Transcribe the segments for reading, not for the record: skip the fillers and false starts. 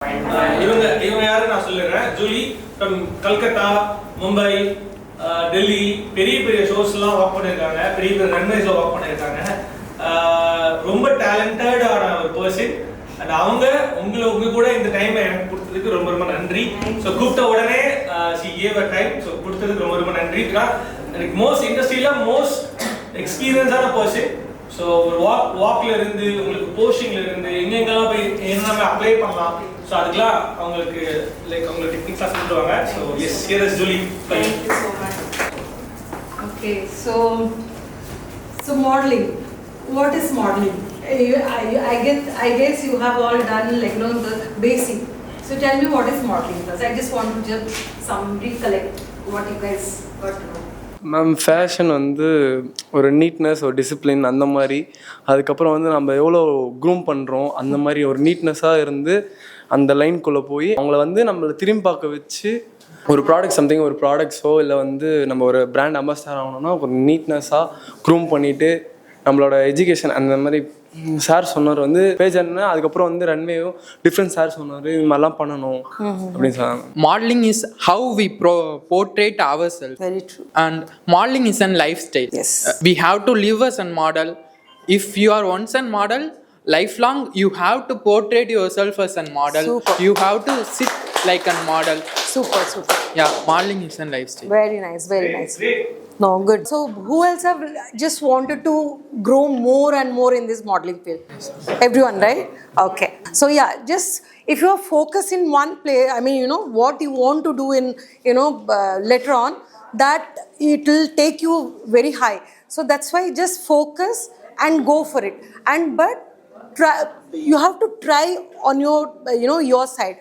இவங்க யாரும் நான் சொல்லிடுறேன். ஜூலி ஃப்ரம் கல்கத்தா, மும்பை, டெல்லி பெரிய பெரிய ஷோஸ்லாம் ஒர்க் பண்ணியிருக்காங்க, பெரிய பெரிய ரன்வேஸில் ஒர்க் பண்ணியிருக்காங்க. ரொம்ப டேலண்டடான ஒரு பர்சன். அண்ட் அவங்க உங்க கூட இந்த டைமை எனக்கு கொடுத்ததுக்கு ரொம்ப ரொம்ப நன்றி. ஸோ கூப்பிட்ட உடனே she gave a time. So கொடுத்ததுக்கு ரொம்ப ரொம்ப நன்றி. எனக்கு மோஸ்ட் இண்டஸ்ட்ரியில் மோஸ்ட் எக்ஸ்பீரியன்ஸான பர்சன். ஸோ ஒரு வாக்ல இருந்து உங்களுக்கு போஸ்டிங்ல இருந்து எங்கெங்கெல்லாம் போய் என்னென்ன அப்ளை பண்ணலாம், ஸோ அதுக்கெல்லாம் அவங்களுக்கு அவங்களுக்கு டெக்னிக்ஸாக சொல்லுவாங்க. So yes, here is Julie. Thank you so much. Okay, so modeling. What is modeling? I guess you have all done the basic. So tell me what is modeling first. I just want to just recollect what you guys got to know. Ma'am, fashion ஒரு neatness, ஒரு discipline, அந்த மாதிரி. அதுக்கப்புறம் நம்ம எவ்வளோ groom பண்ணுறோம், அந்த மாதிரி ஒரு நீட்னஸாக இருந்து அந்த லைனுக்குள்ளே போய் அவங்கள நம்மளை திரும்பி பார்க்க வச்சு ஒரு ப்ராடக்ட் ஒரு ப்ராடக்ட்ஸோ இல்லை நம்ம ஒரு பிராண்ட் அம்பாசிடர் ஆகணும்னா ஒரு நீட்னஸாக க்ரூம் பண்ணிவிட்டு நம்மளோட எஜுகேஷன் அந்த மாதிரி. சார் சொன்னார் பேஜன்னா அதுக்கப்புறம் ரன்வேயும் டிஃப்ரெண்ட் சார் சொன்னார் இது மாதிரிலாம் பண்ணணும் அப்படின்னு சொன்னாங்க. Modeling is how we portray ourselves. Very true. And modeling is a lifestyle. Yes. We have to live as a model. If you are once a model, lifelong you have to portray yourself as a model. Super. You have to sit like a model. Super. Yeah, modeling is a lifestyle. Very nice, very nice. No, good. So who else have just wanted to grow more and more in this modeling field? Everyone, right? Okay. So yeah, just if you are focused in one play, what you want to do in, later on, that it will take you very high. So that's why just focus and go for it. But you have to try on your your side,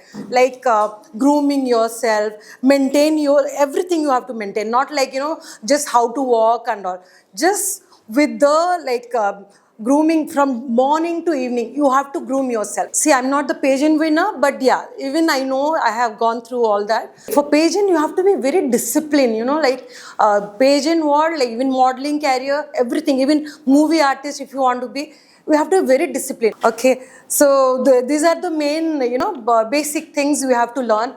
grooming yourself, maintain your everything. You have to maintain, not just how to walk and all, just with the grooming from morning to evening. You have to groom yourself. See, I'm not the pageant winner, but yeah, even I know I have gone through all that. For pageant you have to be very disciplined, pageant world, even modeling career, everything, even movie artist, if you want to be, we have to be very disciplined. Okay, so these are the main basic things we have to learn.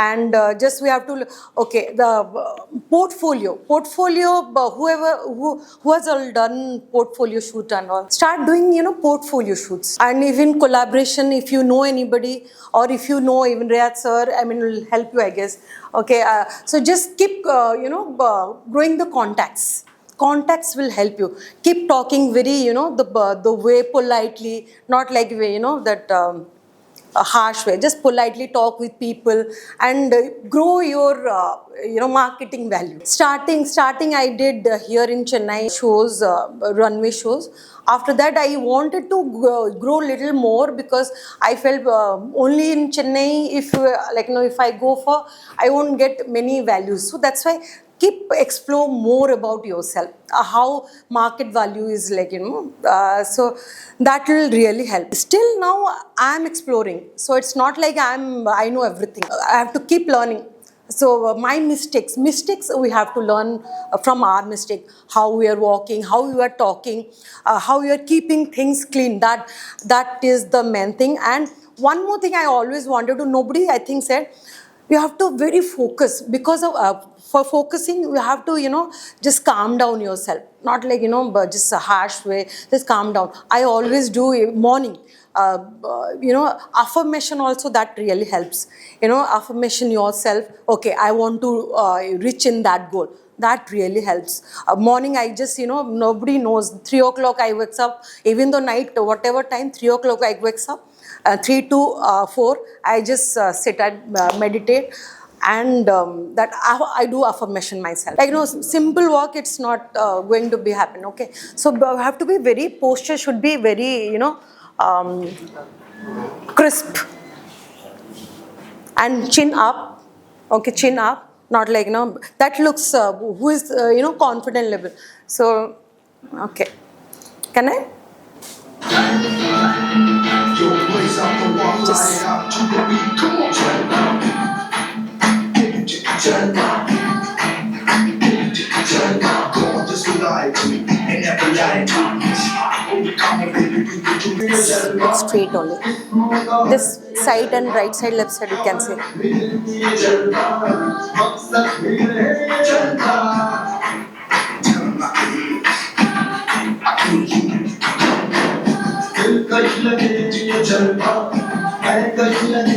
And just we have to, okay, the portfolio, who has all done portfolio shoot and all, start doing portfolio shoots. And even collaboration, if you know anybody, or if you know even Riyad sir, will help you, I guess. Okay, so just keep growing the contacts will help you. Keep talking very the way politely, not that a harsh way. Just politely talk with people and grow your marketing value. Starting I did here in Chennai shows, runway shows. After that I wanted to grow little more, because I felt only in Chennai, if I go for, I won't get many values. So that's why keep explore more about yourself, how market value is, so that will really help. Still now I am exploring, so it's not like I know everything. I have to keep learning. So my mistakes we have to learn from our mistake, how we are walking, how we are talking, how we are keeping things clean. That is the main thing. And one more thing I always wanted to, nobody I think said, you have to very focus, because of for focusing you have to just calm down yourself, not just a harsh way. Just calm down. I always do morning affirmation also, that really helps. Affirmation yourself, okay, I want to reach in that goal. That really helps. Morning I just nobody knows, 3 o'clock I wakes up, even though night whatever time, 3 o'clock I wakes up, 3 to 4 I just sit and meditate. And that I do affirmation myself, simple walk, it's not going to be happen. Okay, so have to be very, posture should be very crisp, and chin up. Okay, chin up, not that looks who is confident level. So okay, can I just turn up, gorgeous light, and never light. straight only. This side and right side, left side, you can say.